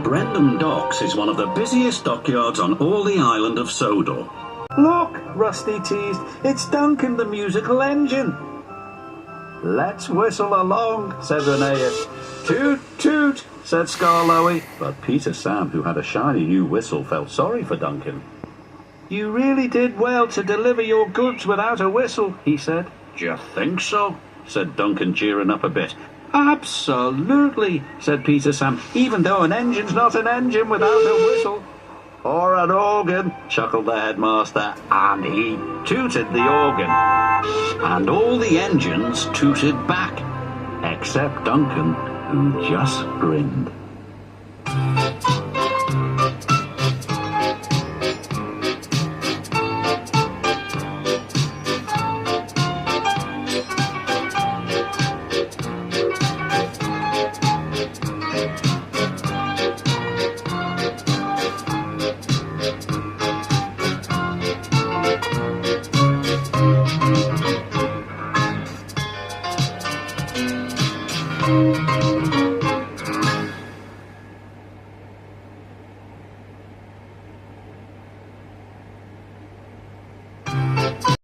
Brendam Docks is one of the busiest dockyards on all the island of Sodor. Look, Rusty teased, it's Duncan the musical engine. Let's whistle along, said Rheneas. Toot, toot, said Skarloey. But Peter Sam, who had a shiny new whistle, felt sorry for Duncan. You really did well to deliver your goods without a whistle, he said. Do you think so? Said Duncan, cheering up a bit. Absolutely, said Peter Sam, even though an engine's not an engine without a whistle. Or an organ, chuckled the headmaster, and he tooted the organ. And all the engines tooted back, except Duncan, who just grinned.